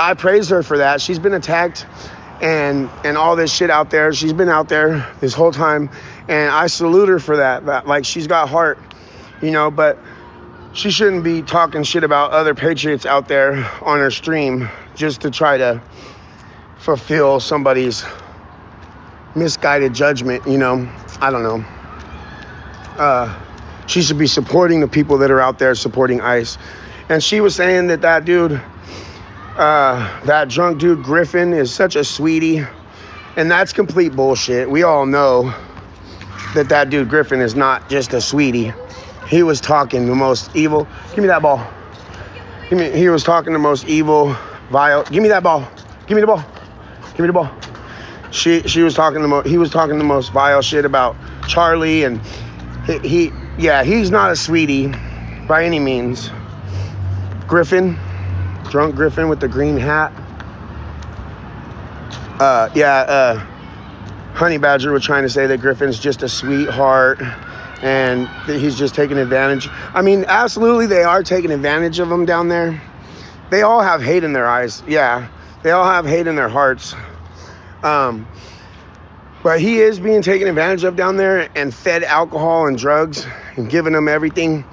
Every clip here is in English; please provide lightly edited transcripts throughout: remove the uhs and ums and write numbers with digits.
I praise her for that. She's been attacked and all this shit out there. She's been out there this whole time, and I salute her for that. Like, she's got heart, you know, but she shouldn't be talking shit about other patriots out there on her stream just to try to fulfill somebody's misguided judgment, you know. I don't know. She should be supporting the people that are out there supporting ICE. And she was saying that dude, that drunk dude Griffin, is such a sweetie, and that's complete bullshit. We all know that dude Griffin is not just a sweetie. He was talking the most evil. Give me that ball. He was talking the most evil, vile. Give me that ball. Give me the ball. Give me the ball. He was talking the most vile shit about Charlie, and he's not a sweetie by any means. Griffin, drunk Griffin with the green hat. Honey Badger was trying to say that Griffin's just a sweetheart and that he's just taking advantage. I mean, absolutely, they are taking advantage of him down there. They all have hate in their eyes. Yeah, they all have hate in their hearts. But he is being taken advantage of down there and fed alcohol and drugs and giving them everything.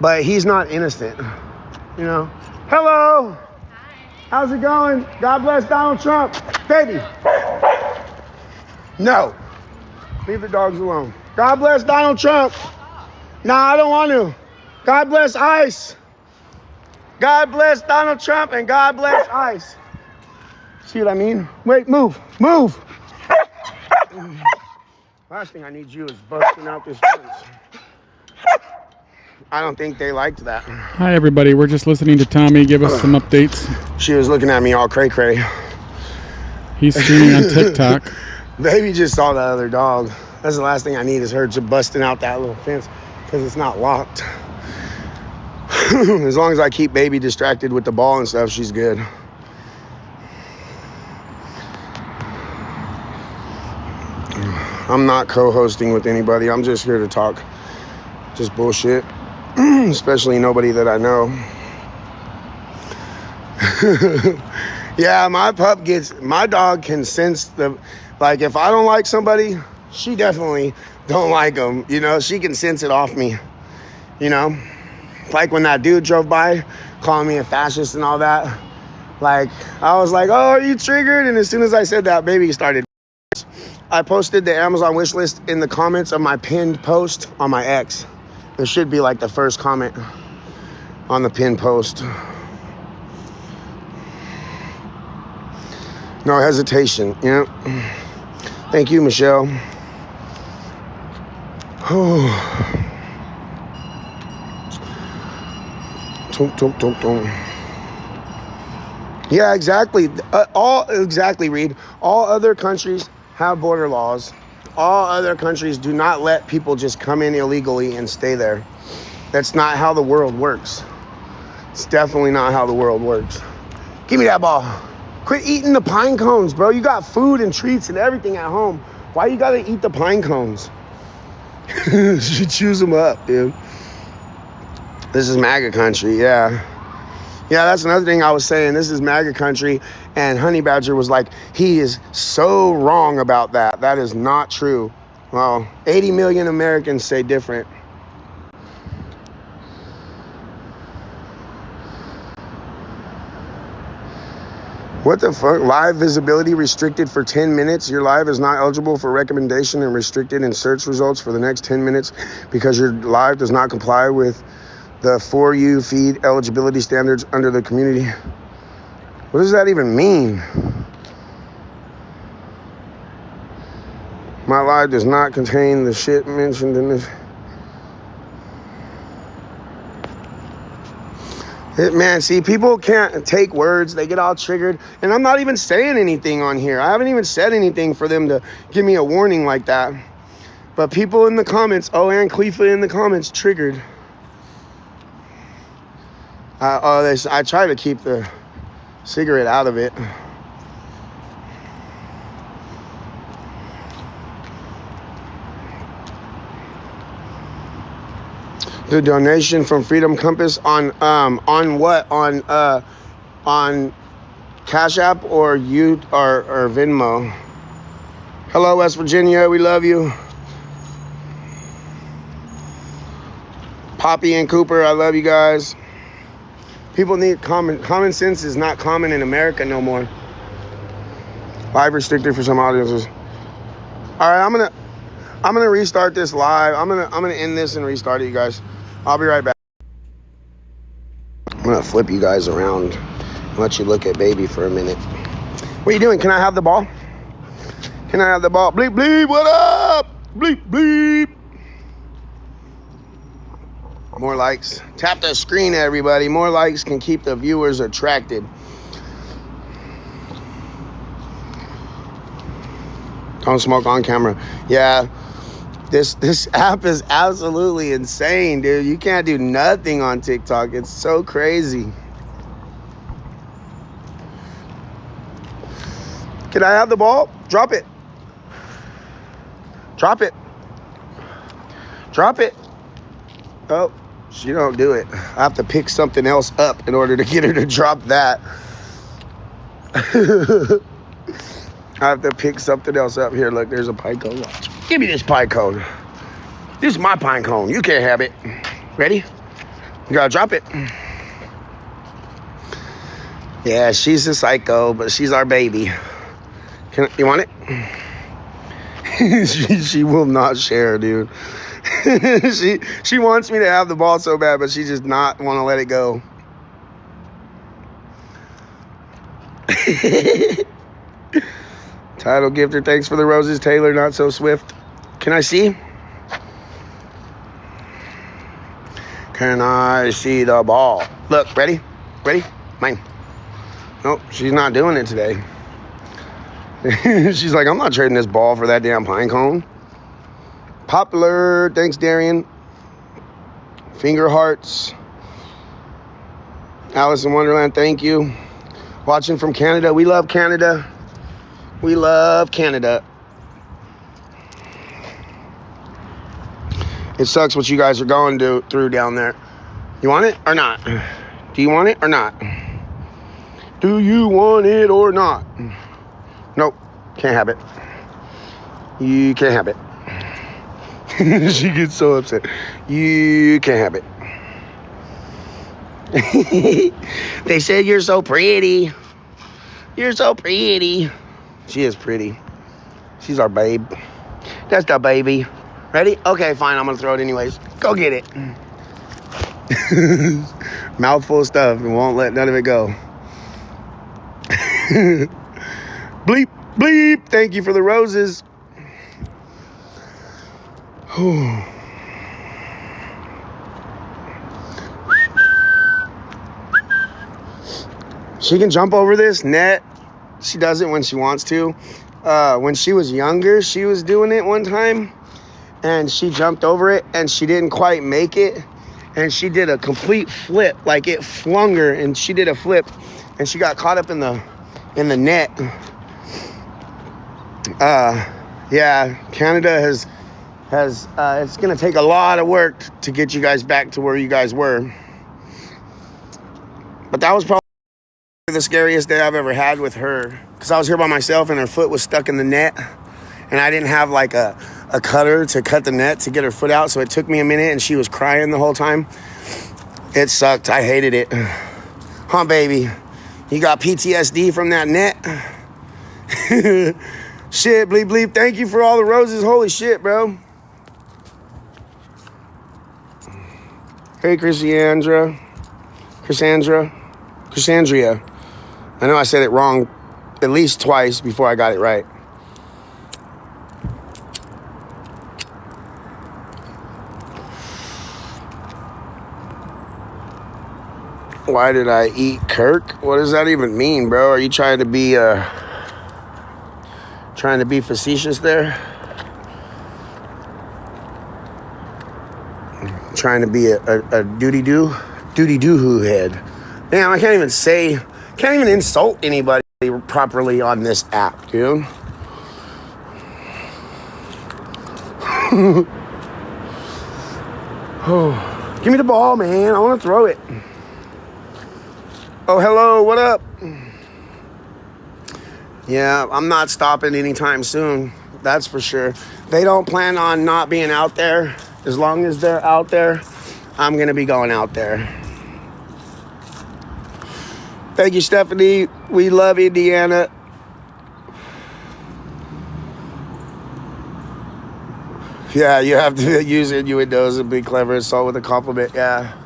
But he's not innocent, you know. Hello. Hi. How's it going? God bless Donald Trump. Baby. No. Leave the dogs alone. God bless Donald Trump. No, I don't want to. God bless ICE. God bless Donald Trump and God bless ICE. See what I mean? Wait, move. Last thing I need you is busting out this fence. I don't think they liked that. Hi, everybody. We're just listening to Tommy give us some updates. She was looking at me all cray-cray. He's streaming on TikTok. Baby just saw the other dog. That's the last thing I need is her just busting out that little fence because it's not locked. As long as I keep baby distracted with the ball and stuff, she's good. I'm not co-hosting with anybody. I'm just here to talk just bullshit, especially nobody that I know. Yeah, my dog can sense like if I don't like somebody, she definitely don't like them. You know, she can sense it off me, you know? Like when that dude drove by calling me a fascist and all that. Like, I was like, oh, are you triggered? And as soon as I said that, baby started. I posted the Amazon wish list in the comments of my pinned post on my ex. There should be like the first comment on the pinned post. No hesitation. Yeah. Thank you, Michelle. Yeah, exactly. Exactly, Reed. All other countries have border laws. All other countries do not let people just come in illegally and stay there. That's not how the world works. It's definitely not how the world works. Give me that ball. Quit eating the pine cones, bro. You got food and treats and everything at home. Why you gotta eat the pine cones? She chews them up, dude. This is MAGA country, yeah. Yeah, that's another thing I was saying. This is MAGA country, and Honey Badger was like, he is so wrong about that. That is not true. Well, 80 million Americans say different. What the fuck? Live visibility restricted for 10 minutes. Your live is not eligible for recommendation and restricted in search results for the next 10 minutes because your live does not comply with the For You feed eligibility standards under the community. What does that even mean? My live does not contain the shit mentioned in this. Man, see, people can't take words. They get all triggered. And I'm not even saying anything on here. I haven't even said anything for them to give me a warning like that. But people in the comments, and Clefa in the comments, triggered. I try to keep the cigarette out of it. The donation from Freedom Compass on what? On Cash App or Venmo. Hello, West Virginia. We love you. Poppy and Cooper, I love you guys. People need common sense is not common in America no more. Live restricted for some audiences. All right, I'm gonna restart this live. I'm gonna end this and restart it, you guys. I'll be right back. I'm gonna flip you guys around and let you look at baby for a minute. What are you doing? Can I have the ball? Can I have the ball? Bleep bleep, what up? Bleep bleep. More likes. Tap the screen, everybody. More likes can keep the viewers attracted. Don't smoke on camera. Yeah, this app is absolutely insane, dude. You can't do nothing on TikTok. It's so crazy. Can I have the ball? Drop it. Drop it. Drop it. Oh, she don't do it. I have to pick something else up in order to get her to drop that. I have to pick something else up here. Look, there's a pine cone. Watch. Give me this pine cone. This is my pine cone. You can't have it. Ready? You gotta drop it. Yeah, she's a psycho, but she's our baby. You want it? She will not share, dude. she wants me to have the ball so bad, but she just not want to let it go. Title gifter, thanks for the roses, Taylor, not so swift. Can I see? Can I see the ball? Look, ready? Ready? Mine. Nope, she's not doing it today. She's like, I'm not trading this ball for that damn pine cone. Popular, thanks, Darian. Finger hearts. Alice in Wonderland, thank you. Watching from Canada. We love Canada. We love Canada. It sucks what you guys are going through down there. You want it or not? Do you want it or not? Do you want it or not? Nope, can't have it. You can't have it. She gets so upset. You can't have it. They said you're so pretty. You're so pretty. She is pretty. She's our babe. That's the baby. Ready? Okay, fine. I'm going to throw it anyways. Go get it. Mouthful of stuff and won't let none of it go. Bleep, bleep. Thank you for the roses. She can jump over this net. She does it when she wants to. When she was younger, she was doing it one time, and she jumped over it, and she didn't quite make it, and she did a complete flip. Like, it flung her, and she did a flip, and she got caught up in the net. Yeah, Canada has it's gonna take a lot of work to get you guys back to where you guys were. But that was probably the scariest day I've ever had with her, because I was here by myself and her foot was stuck in the net, and I didn't have like a cutter to cut the net to get her foot out, so it took me a minute, and she was crying the whole time. It sucked. I hated it. Huh, baby? You got PTSD from that net? Shit, bleep bleep. Thank you for all the roses. Holy shit, bro. Hey, Cassandria. I know I said it wrong at least twice before I got it right. Why did I eat Kirk? What does that even mean, bro? Are you trying to be facetious there? Trying to be a doody-doo-hoo head. Damn, I can't even insult anybody properly on this app, dude. Oh, give me the ball, man. I want to throw it. Oh, hello, what up? Yeah, I'm not stopping anytime soon. That's for sure. They don't plan on not being out there. As long as they're out there, I'm going to be going out there. Thank you, Stephanie. We love Indiana. Yeah, you have to use innuendos and be clever. It's all with a compliment. Yeah.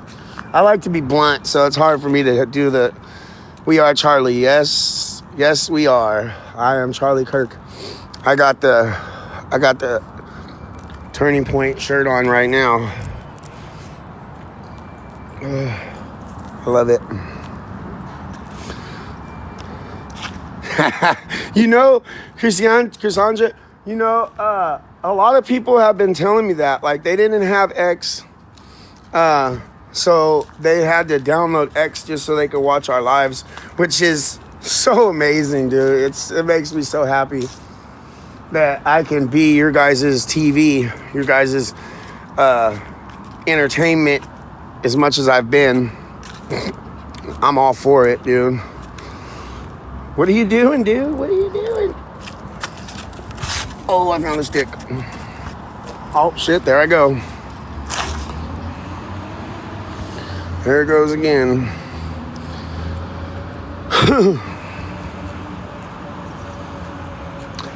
I like to be blunt, so it's hard for me to do the "we are Charlie." Yes, yes, we are. I am Charlie Kirk. I got the Turning Point shirt on right now. I love it. You know, Cassandra, you know, a lot of people have been telling me that. Like, they didn't have X, so they had to download X just so they could watch our lives, which is so amazing, dude. It makes me so happy that I can be your guys' TV, your guys' entertainment as much as I've been. I'm all for it, dude. What are you doing, dude? What are you doing? Oh, I found a stick. Oh, shit, there I go. There it goes again.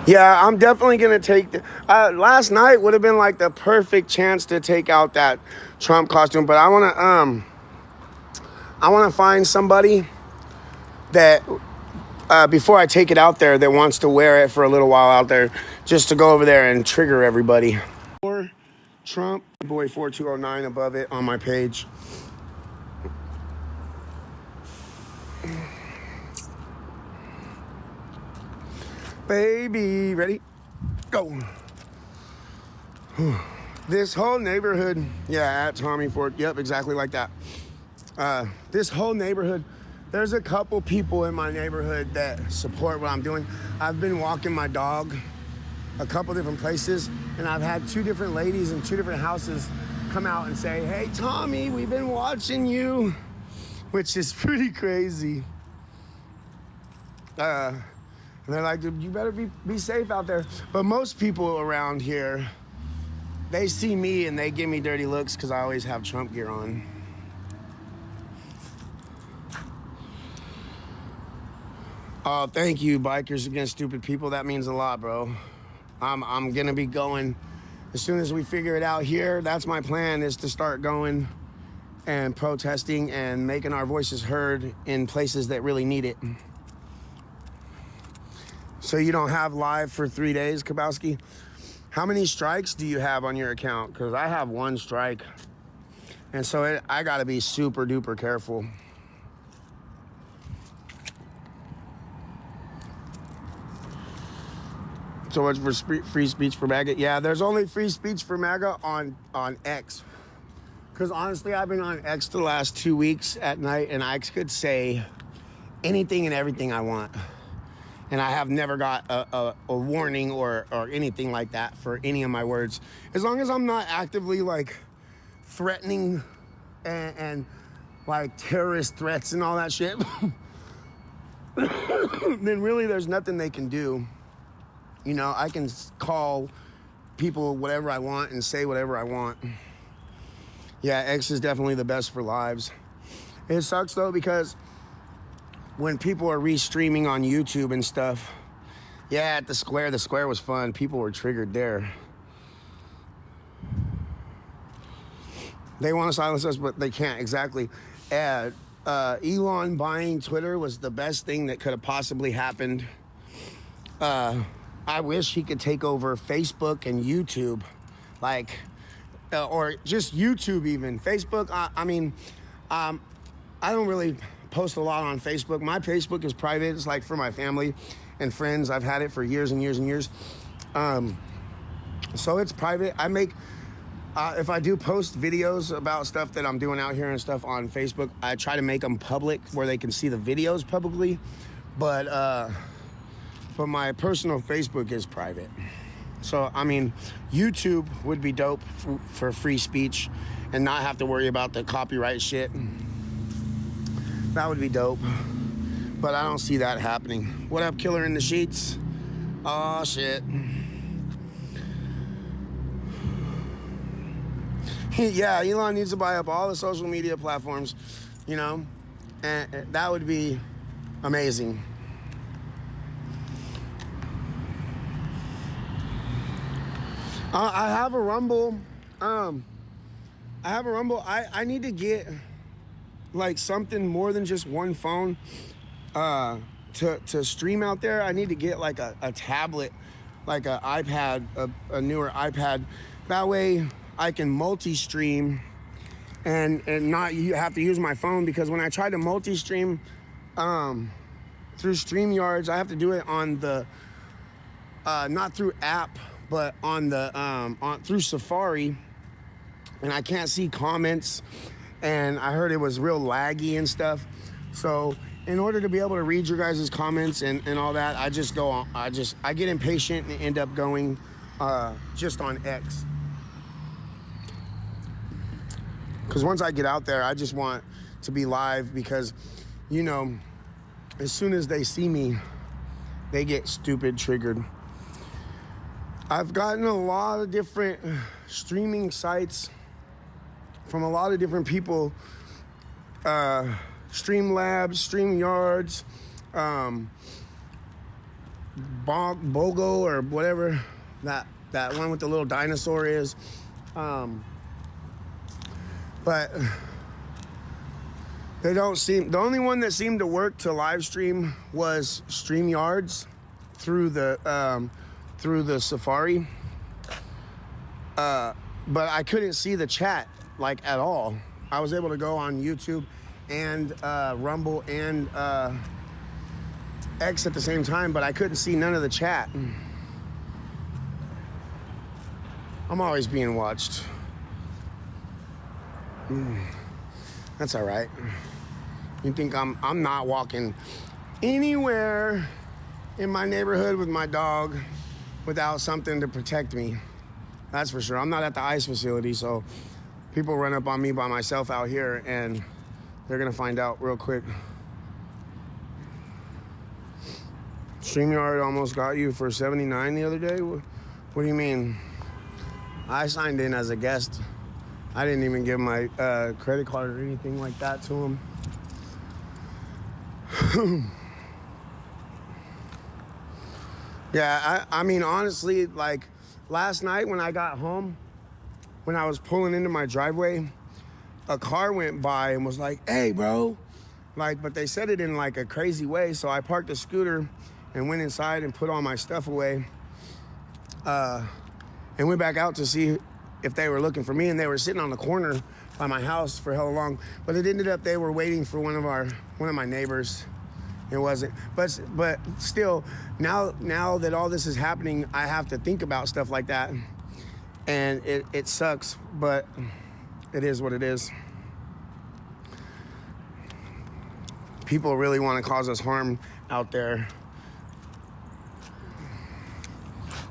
Yeah, I'm definitely going to take... last night would have been like the perfect chance to take out that Trump costume, but I want to find somebody that... before I take it out there, that wants to wear it for a little while out there, just to go over there and trigger everybody. Or Trump, boy 4209 above it on my page. Baby, ready? Go. This whole neighborhood, yeah, at Tommy Ford, yep, exactly like that. This whole neighborhood, there's a couple people in my neighborhood that support what I'm doing. I've been walking my dog a couple different places, and I've had 2 different ladies in 2 different houses come out and say, "Hey, Tommy, we've been watching you," which is pretty crazy. And they're like, "You better be safe out there." But most people around here, they see me and they give me dirty looks because I always have Trump gear on. Oh, thank you, Bikers Against Stupid People. That means a lot, bro. I'm gonna be going as soon as we figure it out here. That's my plan, is to start going and protesting and making our voices heard in places that really need it. So you don't have live for 3 days, Kabowski? How many strikes do you have on your account? Because I have 1 strike. And so I gotta be super duper careful. So much for free speech for MAGA. Yeah, there's only free speech for MAGA on X. Because honestly, I've been on X the last 2 weeks at night, and I could say anything and everything I want. And I have never got a warning or anything like that for any of my words. As long as I'm not actively like threatening and like terrorist threats and all that shit, then really there's nothing they can do. You know, I can call people whatever I want and say whatever I want. Yeah, X is definitely the best for lives. It sucks though, because when people are restreaming on YouTube and stuff, yeah, at the square was fun. People were triggered there. They want to silence us, but they can't. Exactly. Elon buying Twitter was the best thing that could have possibly happened. I wish he could take over Facebook and YouTube, like, or just YouTube even. Facebook, I don't really post a lot on Facebook. My Facebook is private. It's like for my family and friends. I've had it for years and years and years. So it's private. I make, if I do post videos about stuff that I'm doing out here and stuff on Facebook, I try to make them public where they can see the videos publicly. But my personal Facebook is private. So, I mean, YouTube would be dope for free speech and not have to worry about the copyright shit. That would be dope. But I don't see that happening. What up, Killer in the Sheets? Oh, shit. Yeah, Elon needs to buy up all the social media platforms, you know, and that would be amazing. I have a Rumble. I need to get like something more than just one phone to stream out there. I need to get like a tablet, like an iPad, a newer iPad. That way I can multi-stream and not have to use my phone, because when I try to multi-stream through StreamYards, I have to do it on the not through app, but on the through Safari, and I can't see comments, and I heard it was real laggy and stuff. So in order to be able to read your guys' comments and all that, I just go on, I get impatient and end up going just on X. Because once I get out there, I just want to be live, because, you know, as soon as they see me, they get stupid triggered. I've gotten a lot of different streaming sites from a lot of different people. Streamlabs, StreamYards, Bogo, or whatever that one with the little dinosaur is. But they don't seem, the only one that seemed to work to live stream was StreamYards through the Safari. But I couldn't see the chat like at all. I was able to go on YouTube and Rumble and X at the same time, but I couldn't see none of the chat. I'm always being watched. That's all right. You think I'm not walking anywhere in my neighborhood with my dog without something to protect me. That's for sure. I'm not at the ICE facility, so people run up on me by myself out here, and they're gonna find out real quick. StreamYard almost got you for $79 the other day. What do you mean? I signed in as a guest. I didn't even give my credit card or anything like that to him. Yeah, I mean, honestly, like last night when I got home, when I was pulling into my driveway, a car went by and was like, "Hey, bro." Like, but they said it in like a crazy way. So I parked the scooter and went inside and put all my stuff away. And went back out to see if they were looking for me, and they were sitting on the corner by my house for hella long. But it ended up they were waiting for one of my neighbors. It wasn't, but still, now that all this is happening, I have to think about stuff like that, and it sucks, but it is what it is. People really want to cause us harm out there.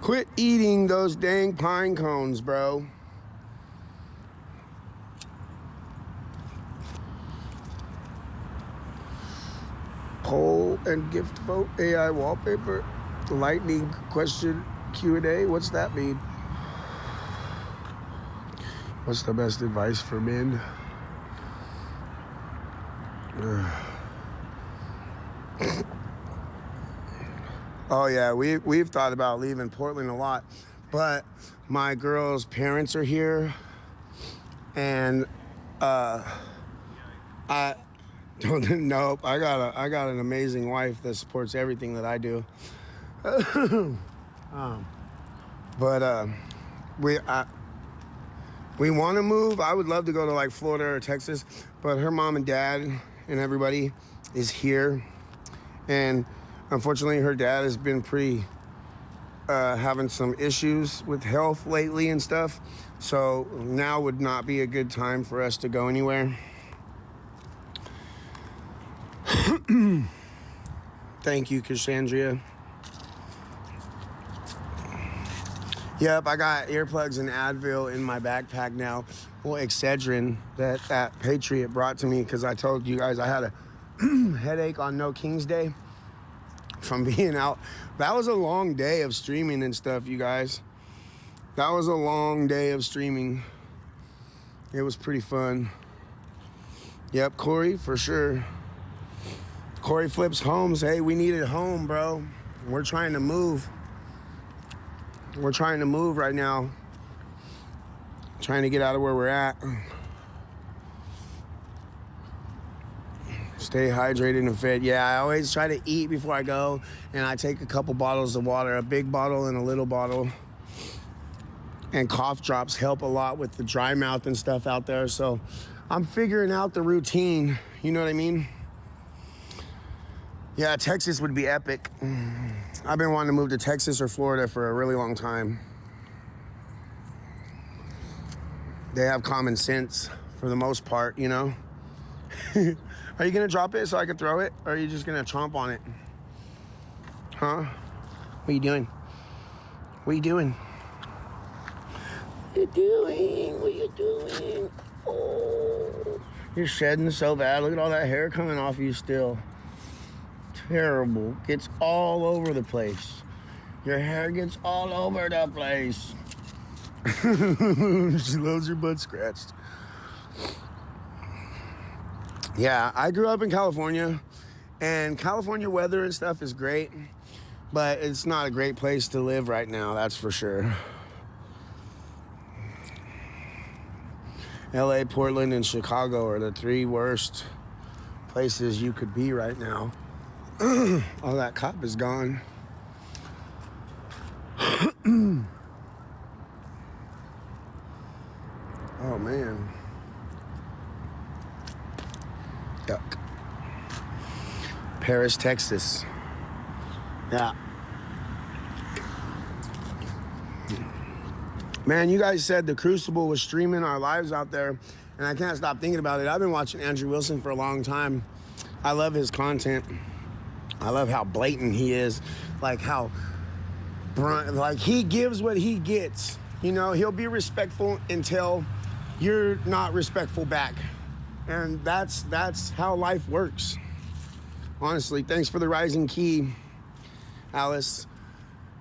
Quit eating those dang pine cones, bro. Poll and gift vote AI wallpaper. Lightning question Q&A. What's that mean? What's the best advice for men? Oh yeah, we've thought about leaving Portland a lot, but my girl's parents are here, and I don't know. I got an amazing wife that supports everything that I do. But we want to move. I would love to go to like Florida or Texas, but her mom and dad and everybody is here, and unfortunately her dad has been pretty having some issues with health lately and stuff, so now would not be a good time for us to go anywhere. Thank you, Cassandra. Yep, I got earplugs and Advil in my backpack now. Well, Excedrin that Patriot brought to me, because I told you guys I had headache on No King's Day from being out. That was a long day of streaming and stuff, you guys. That was a long day of streaming. It was pretty fun. Yep, Corey, for sure. Corey Flips Homes. Hey, we needed home, bro. We're trying to move. We're trying to move right now. Trying to get out of where we're at. Stay hydrated and fit. Yeah, I always try to eat before I go, and I take a couple bottles of water, a big bottle and a little bottle. And cough drops help a lot with the dry mouth and stuff out there. So I'm figuring out the routine. You know what I mean? Yeah, Texas would be epic. I've been wanting to move to Texas or Florida for a really long time. They have common sense for the most part, you know? Are you going to drop it so I can throw it? Or are you just going to chomp on it? Huh? What are you doing? What are you doing? What are you doing? What are you doing? Oh, you're shedding so bad. Look at all that hair coming off you still. Terrible. Gets all over the place. Your hair gets all over the place. She loves your butt scratched. Yeah, I grew up in California, and California weather and stuff is great, but it's not a great place to live right now, that's for sure. LA, Portland, and Chicago are the 3 worst places you could be right now. All that cop is gone. Oh, man. Yuck. Paris, Texas. Yeah. Man, you guys said the Crucible was streaming our lives out there, and I can't stop thinking about it. I've been watching Andrew Wilson for a long time. I love his content. I love how blatant he is. Like how brunt, like he gives what he gets. You know, he'll be respectful until you're not respectful back. And that's how life works. Honestly, thanks for the rising key, Alice.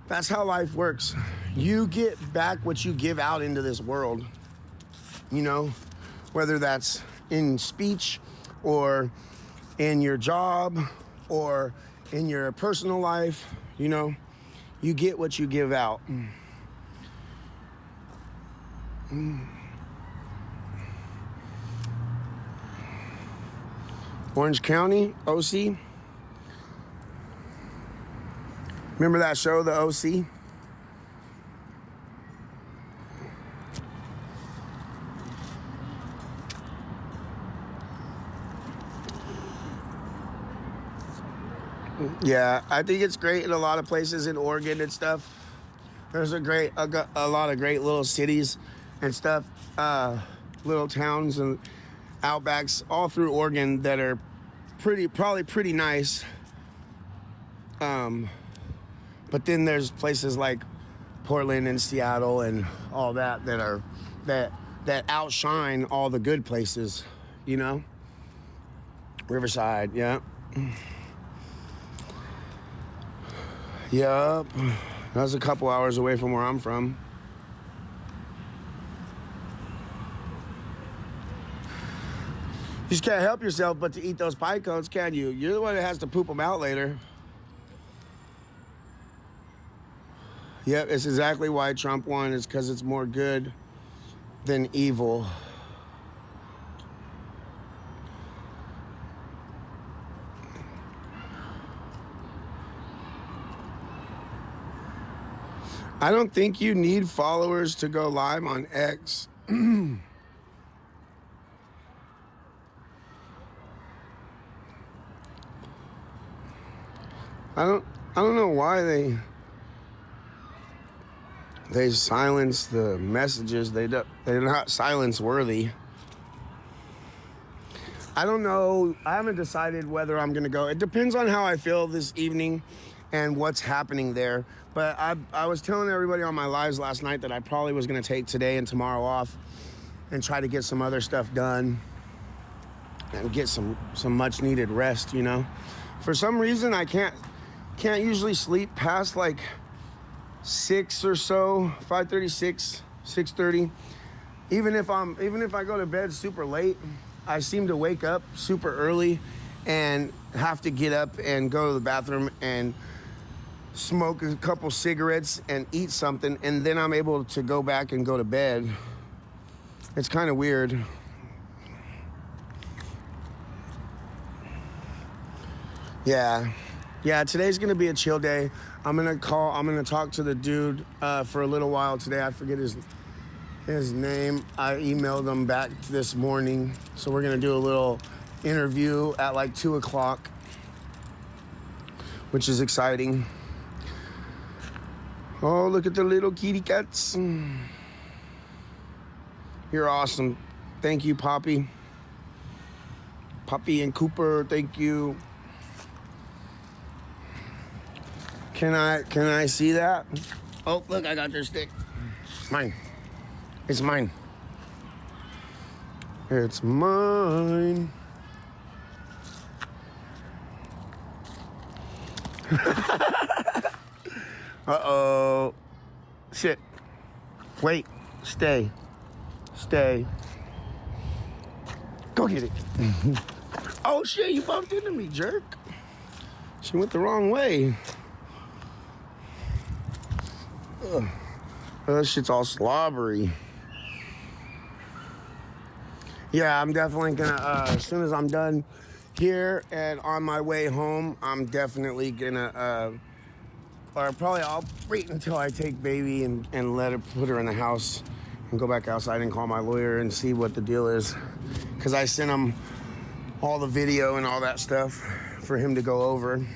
That's how life works. You get back what you give out into this world. You know, whether that's in speech or in your job or in your personal life, you know, you get what you give out. Orange County, OC. Remember that show, The OC? Yeah, I think it's great in a lot of places in Oregon and stuff. There's a lot of great little cities and stuff, little towns and outbacks all through Oregon that are probably pretty nice. But then there's places like Portland and Seattle and all that that outshine all the good places, you know? Riverside, yeah. Yup. That was a couple hours away from where I'm from. You just can't help yourself but to eat those pie cones, can you? You're the one that has to poop them out later. Yep, it's exactly why Trump won. It's because it's more good than evil. I don't think you need followers to go live on X. I don't know why they silence the messages. They're not silence worthy. I don't know. I haven't decided whether I'm going to go. It depends on how I feel this evening and what's happening there. But I was telling everybody on my lives last night that I probably was going to take today and tomorrow off and try to get some other stuff done. and get some much needed rest, you know. For some reason I can't usually sleep past like 6 or so, 5:36, 6:30. Even if I go to bed super late, I seem to wake up super early and have to get up and go to the bathroom and smoke a couple cigarettes and eat something, and then I'm able to go back and go to bed. It's kind of weird. Yeah, today's gonna be a chill day. I'm gonna talk to the dude for a little while today. I forget his name. I emailed him back this morning, so we're gonna do a little interview at like 2 o'clock, which is exciting. Oh, look at the little kitty cats. You're awesome. Thank you, Poppy and Cooper, thank you. Can I see that? Oh, look, I got your stick. Mine. It's mine. It's mine. Uh-oh. Shit. Wait. Stay. Go get it. Oh, shit, you bumped into me, jerk. She went the wrong way. Ugh. Oh, that shit's all slobbery. Yeah, I'm definitely gonna, as soon as I'm done here and on my way home, I'm definitely gonna, or probably I'll wait until I take baby and put her in the house and go back outside and call my lawyer and see what the deal is. Because I sent him all the video and all that stuff for him to go over.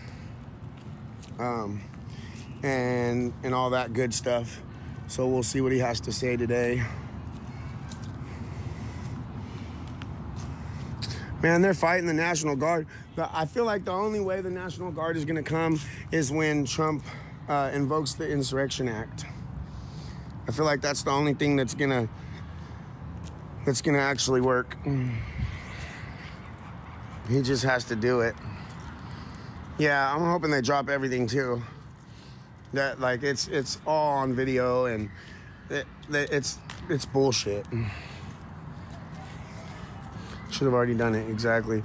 And all that good stuff. So we'll see what he has to say today. Man, they're fighting the National Guard. I feel like the only way the National Guard is going to come is when Trump invokes the Insurrection Act. I feel like that's the only thing that's gonna actually work. He just has to do it. Yeah, I'm hoping they drop everything too. That like it's all on video and it's bullshit. Should have already done it, exactly.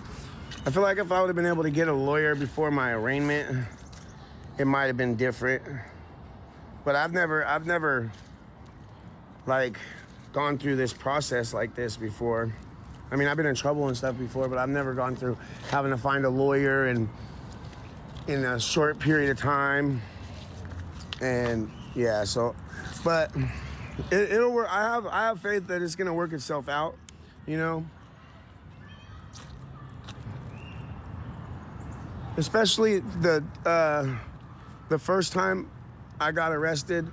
I feel like if I would have been able to get a lawyer before my arraignment, it might have been different. But I've never like gone through this process like this before. I mean, I've been in trouble and stuff before, but I've never gone through having to find a lawyer and in a short period of time. And yeah, so, but it'll work. I have faith that it's gonna work itself out, you know. Especially the first time I got arrested,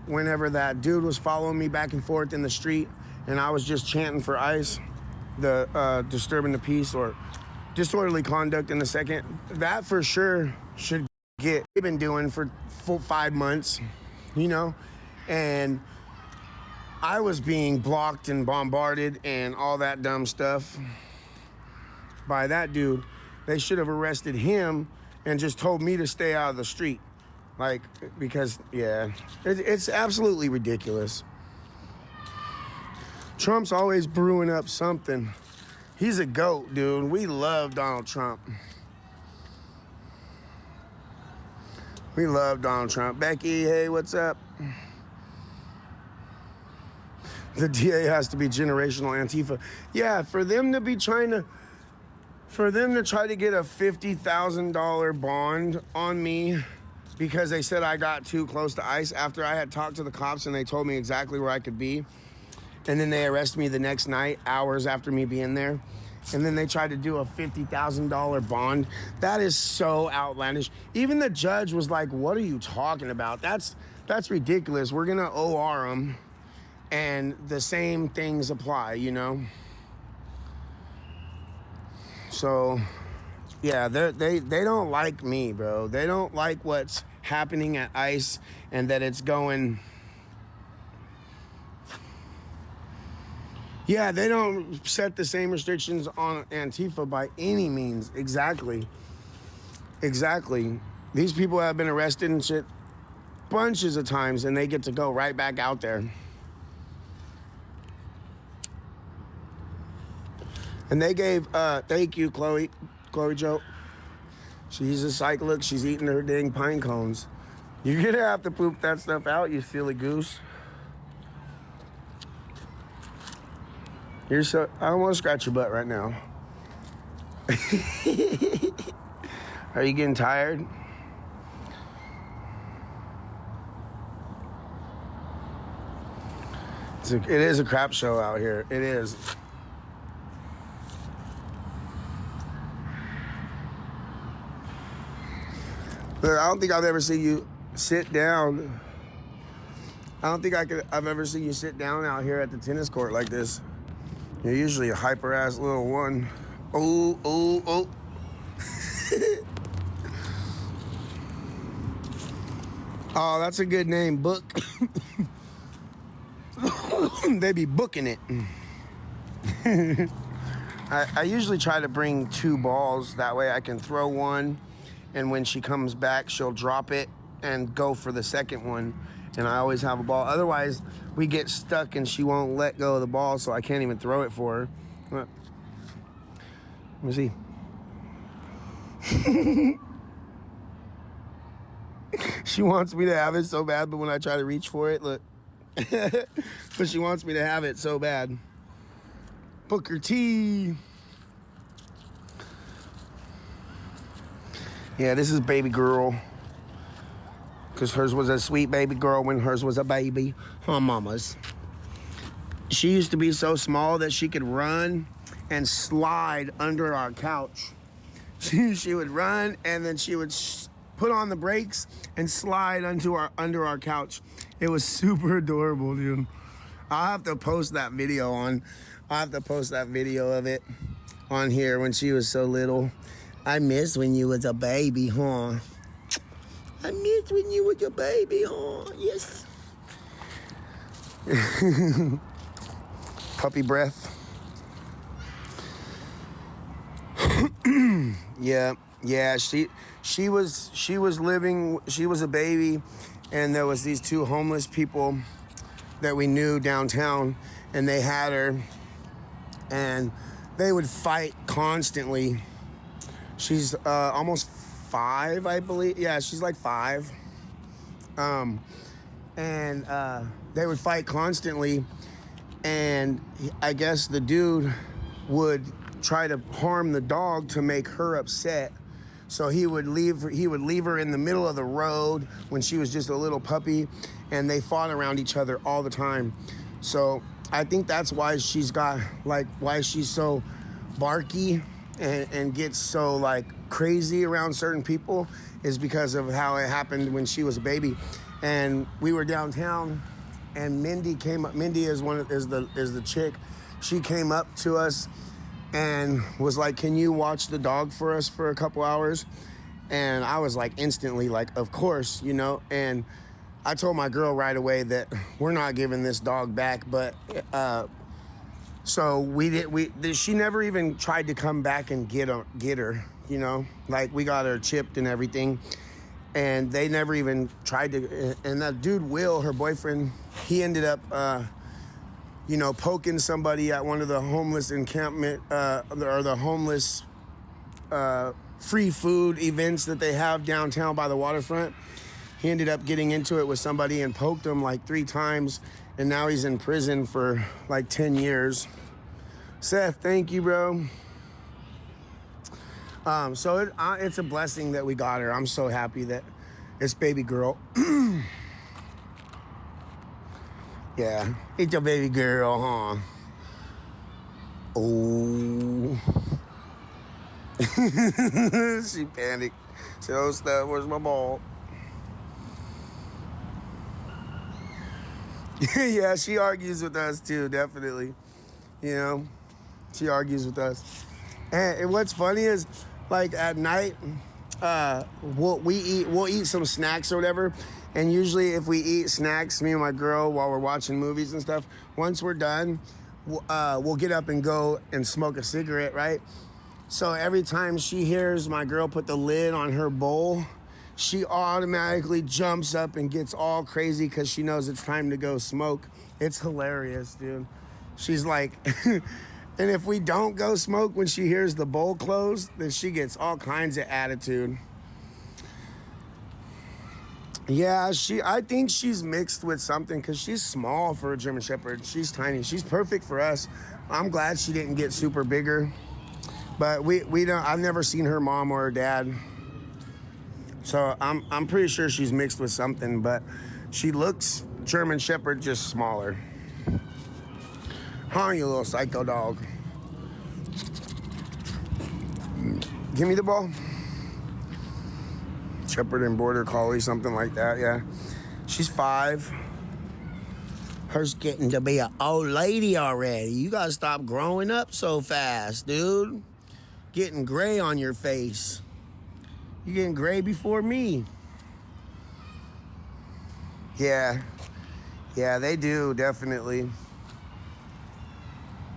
whenever that dude was following me back and forth in the street, and I was just chanting for ICE, the disturbing the peace or disorderly conduct in the second. That for sure should get. They've been doing for 5 months, you know, and I was being blocked and bombarded and all that dumb stuff by that dude. They should have arrested him and just told me to stay out of the street. Like, because, yeah, it's absolutely ridiculous. Trump's always brewing up something. He's a goat, dude. We love Donald Trump. We love Donald Trump. Becky, hey, what's up? The DA has to be generational Antifa. Yeah, for them to try to get a $50,000 bond on me because they said I got too close to ICE after I had talked to the cops and they told me exactly where I could be. And then they arrested me the next night, hours after me being there. And then they tried to do a $50,000 bond. That is so outlandish. Even the judge was like, what are you talking about? That's ridiculous. We're going to OR them. And the same things apply, you know? So, yeah, they don't like me, bro. They don't like what's happening at ICE and that it's going... Yeah, they don't set the same restrictions on Antifa by any means. Exactly. These people have been arrested and shit bunches of times, and they get to go right back out there. And they gave, thank you, Chloe Joe. She's a psych. Look, she's eating her dang pine cones. You're gonna have to poop that stuff out, you silly goose. I don't want to scratch your butt right now. Are you getting tired? It is a crap show out here. It is. But I don't think I've ever seen you sit down. I don't think I've ever seen you sit down out here at the tennis court like this. You're usually a hyper ass little one. Oh. Oh, that's a good name, Book. They be booking it. I usually try to bring 2 balls. That way I can throw one, and when she comes back, she'll drop it and go for the second one. And I always have a ball. Otherwise, we get stuck and she won't let go of the ball, so I can't even throw it for her. Let me see. She wants me to have it so bad, but when I try to reach for it, look. But she wants me to have it so bad. Booker T. Yeah, this is baby girl. Because hers was a sweet baby girl when hers was a baby. Huh, mamas. She used to be so small that she could run and slide under our couch. She would run and then she would put on the brakes and slide under our couch. It was super adorable, dude. I'll have to post that video of it on here when she was so little. I miss when you was a baby, huh? I miss when you was a baby, huh? Yes. Puppy breath. Yeah. She was a baby, and there was these 2 homeless people that we knew downtown, and they had her, and they would fight constantly. She's almost 5, I believe. Yeah, she's like 5. And they would fight constantly, and I guess the dude would try to harm the dog to make her upset. So he would leave her in the middle of the road when she was just a little puppy, and they fought around each other all the time. So I think that's why she's so barky and gets so like crazy around certain people, is because of how it happened when she was a baby. And we were downtown, and Mindy came up. Mindy is the chick. She came up to us and was like, "Can you watch the dog for us for a couple hours?" And I was like, instantly like, of course, you know. And I told my girl right away that we're not giving this dog back. But so she never even tried to come back and get her, you know. Like, we got her chipped and everything, and they never even tried to. And that dude Will, her boyfriend, he ended up poking somebody at one of the homeless encampment or the homeless free food events that they have downtown by the waterfront. He ended up getting into it with somebody and poked him like 3 times, and now he's in prison for like 10 years. Seth, thank you, bro. So it's a blessing that we got her. I'm so happy that it's baby girl. Yeah, it's a baby girl, huh? Oh. She panicked. Said, "Oh, Steph, where's my ball?" Yeah, she argues with us too, definitely. You know, she argues with us. And what's funny is, like, at night, we'll eat some snacks or whatever. And usually if we eat snacks, me and my girl, while we're watching movies and stuff, once we're done, will get up and go and smoke a cigarette, right? So every time she hears my girl put the lid on her bowl, she automatically jumps up and gets all crazy because she knows it's time to go smoke. It's hilarious, dude. She's like, and if we don't go smoke when she hears the bowl close, then she gets all kinds of attitude. Yeah, I think she's mixed with something because she's small for a German Shepherd. She's tiny. She's perfect for us. I'm glad she didn't get super bigger. But we don't. I've never seen her mom or her dad. So I'm pretty sure she's mixed with something, but she looks German Shepherd, just smaller. Huh, you little psycho dog. Give me the ball. Shepherd and Border Collie, something like that, yeah. She's 5. Her's getting to be an old lady already. You gotta stop growing up so fast, dude. Getting gray on your face. You getting gray before me. Yeah, they do, definitely.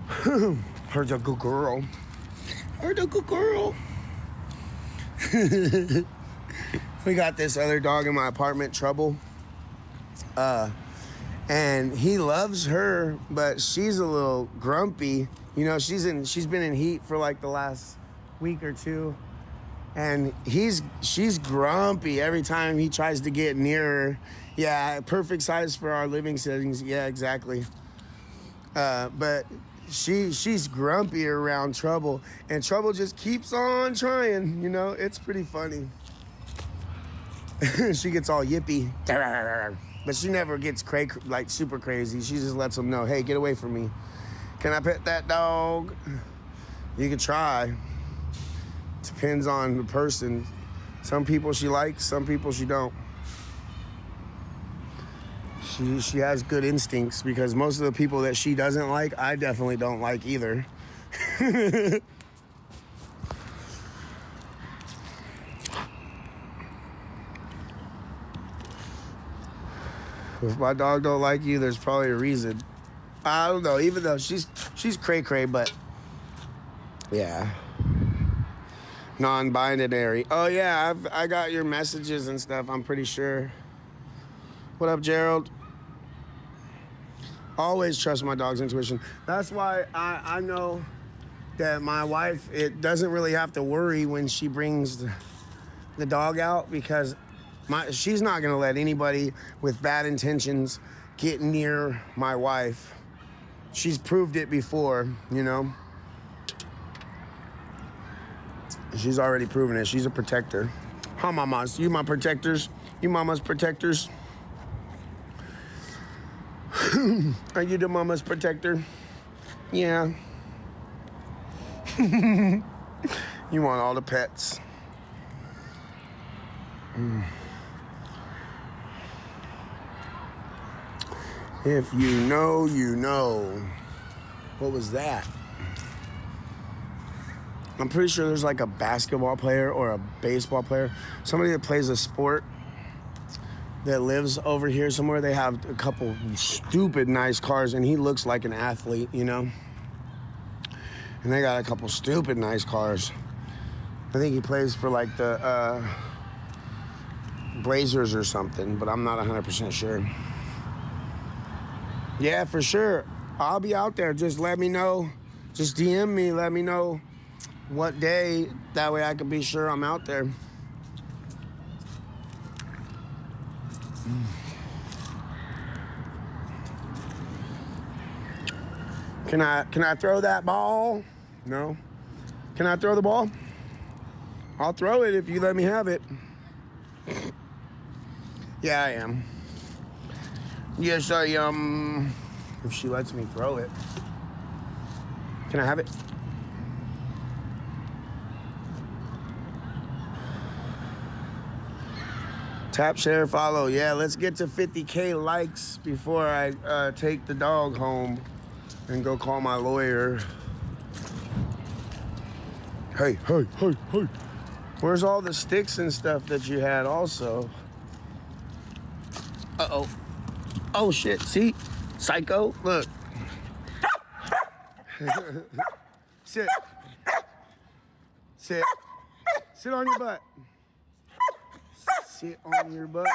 Her's a good girl. Her's a good girl. We got this other dog in my apartment, Trouble. And he loves her, but she's a little grumpy. You know, she's been in heat for like the last week or two. And she's grumpy every time he tries to get near her. Yeah, perfect size for our living settings. Yeah, exactly. But she's grumpy around Trouble, and Trouble just keeps on trying. You know, it's pretty funny. She gets all yippy, but she never gets like super crazy. She just lets them know, hey, get away from me. Can I pet that dog? You can try. Depends on the person. Some people she likes, some people she don't. She has good instincts, because most of the people that she doesn't like, I definitely don't like either. If my dog don't like you, there's probably a reason. I don't know, even though she's cray-cray, but yeah. Non-binary. Oh yeah, I got your messages and stuff, I'm pretty sure. What up, Gerald? Always trust my dog's intuition. That's why I know that my wife, it doesn't really have to worry when she brings the dog out, because she's not going to let anybody with bad intentions get near my wife. She's proved it before, you know. She's already proven it. She's a protector. Huh, mamas? You my protectors? You mama's protectors? Are you the mama's protector? Yeah. You want all the pets. If you know, you know. What was that? I'm pretty sure there's like a basketball player or a baseball player. Somebody that plays a sport that lives over here somewhere. They have a couple stupid nice cars, and he looks like an athlete, you know? And they got a couple stupid nice cars. I think he plays for like the Blazers or something, but I'm not 100% sure. Yeah, for sure. I'll be out there. Just let me know. Just DM me. Let me know what day. That way I can be sure I'm out there. Can I throw that ball? No. Can I throw the ball? I'll throw it if you let me have it. Yeah, I am. Yes, I am. If she lets me throw it. Can I have it? Tap, share, follow. Yeah, let's get to 50K likes before I take the dog home and go call my lawyer. Hey. Where's all the sticks and stuff that you had also? Uh-oh. Oh, shit. See? Psycho. Look. Sit. Sit. Sit on your butt. Sit on your butt.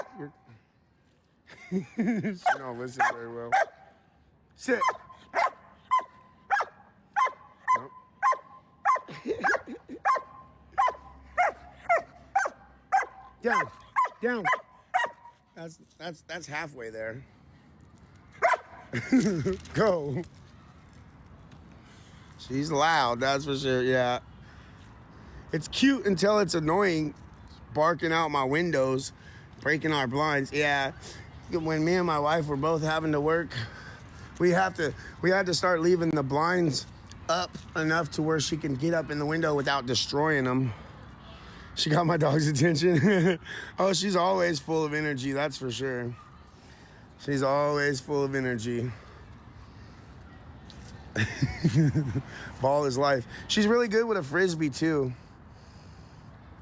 She don't listen very well. Sit. Nope. Down. Down. That's halfway there. Go. She's loud, that's for sure, yeah. It's cute until it's annoying, barking out my windows, breaking our blinds. Yeah, when me and my wife were both having to work, we had to start leaving the blinds up enough to where she can get up in the window without destroying them. She got my dog's attention. Oh, she's always full of energy, that's for sure. She's always full of energy. Ball is life. She's really good with a frisbee too.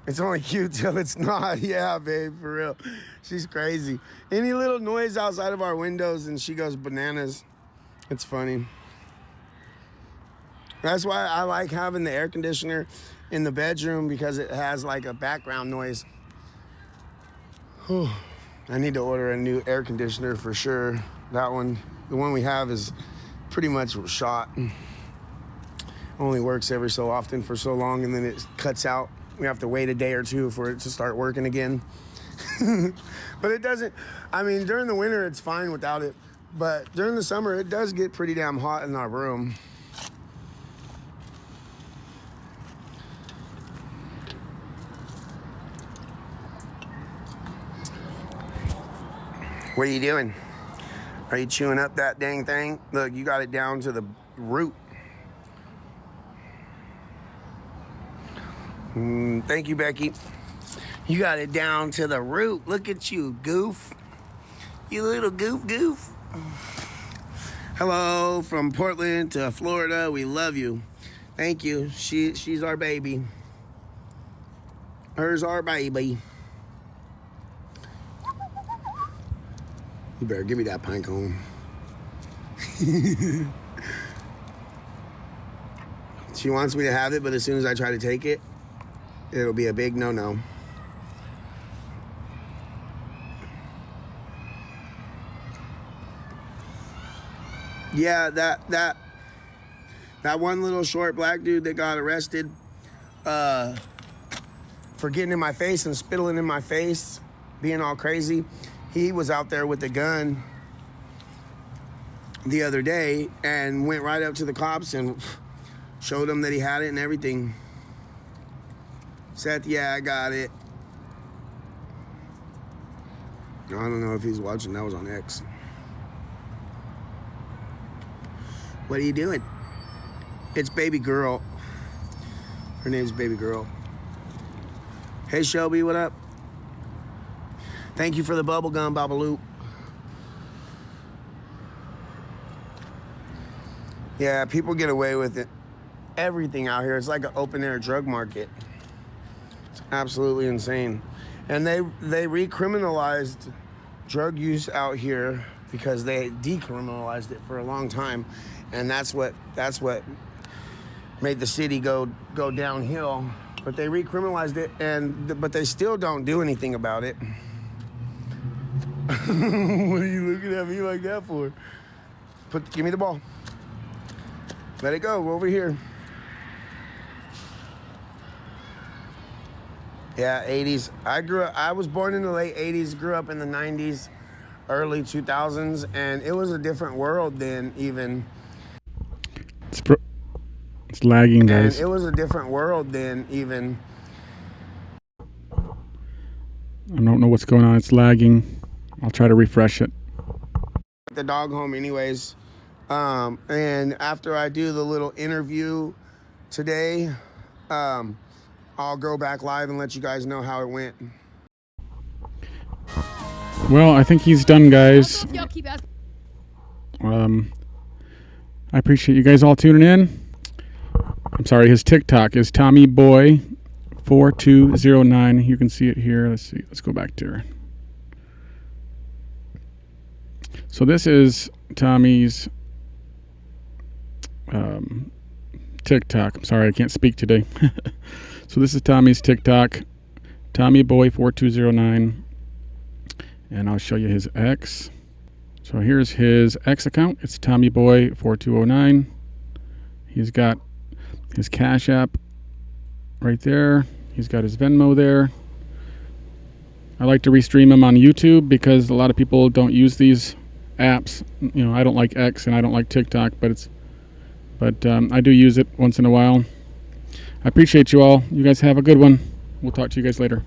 It's only cute till it's not. Yeah, babe, for real. She's crazy. Any little noise outside of our windows and she goes bananas. It's funny. That's why I like having the air conditioner in the bedroom, because it has like a background noise. Whew. I need to order a new air conditioner for sure. That one, the one we have is pretty much shot. Only works every so often for so long, and then it cuts out. We have to wait a day or two for it to start working again. But it doesn't, I mean, during the winter it's fine without it, but during the summer it does get pretty damn hot in our room. What are you doing? Are you chewing up that dang thing? Look, you got it down to the root. Thank you, Becky. You got it down to the root. Look at you, goof. You little goof. Hello from Portland to Florida. We love you. Thank you. She's our baby. Hers our baby. You better give me that pine cone. She wants me to have it, but as soon as I try to take it, it'll be a big no-no. Yeah, that one little short black dude that got arrested for getting in my face and spitting in my face, being all crazy. He was out there with a gun the other day and went right up to the cops and showed them that he had it and everything. Seth, yeah, I got it. I don't know if he's watching. That was on X. What are you doing? It's baby girl. Her name's baby girl. Hey, Shelby, what up? Thank you for the bubble gum, Babaloo. Yeah, people get away with it. Everything out here. It's like an open air drug market. It's absolutely insane. And they recriminalized drug use out here because they decriminalized it for a long time. And that's what made the city go downhill. But they recriminalized it, but they still don't do anything about it. What are you looking at me like that for? Give me the ball. Let it go. We're over here. Yeah, 80s. I was born in the late 80s, grew up in the 90s, early 2000s, and it was a different world then even. It's lagging, guys. And it was a different world then even. I don't know what's going on. It's lagging. I'll try to refresh it. The dog home anyways. And after I do the little interview today, I'll go back live and let you guys know how it went. Well, I think he's done, guys. I appreciate you guys all tuning in. I'm sorry, his TikTok is TommyBoy4209. You can see it here. Let's see. Let's go back to her. So this is Tommy's TikTok. I'm sorry, I can't speak today. So this is Tommy's TikTok, TommyBoy4209, and I'll show you his X. So here's his X account. It's TommyBoy4209. He's got his Cash App right there. He's got his Venmo there. I like to restream him on YouTube because a lot of people don't use these apps. You know, I don't like X and I don't like TikTok, but I do use it once in a while. I appreciate you all. You guys have a good one. We'll talk to you guys later.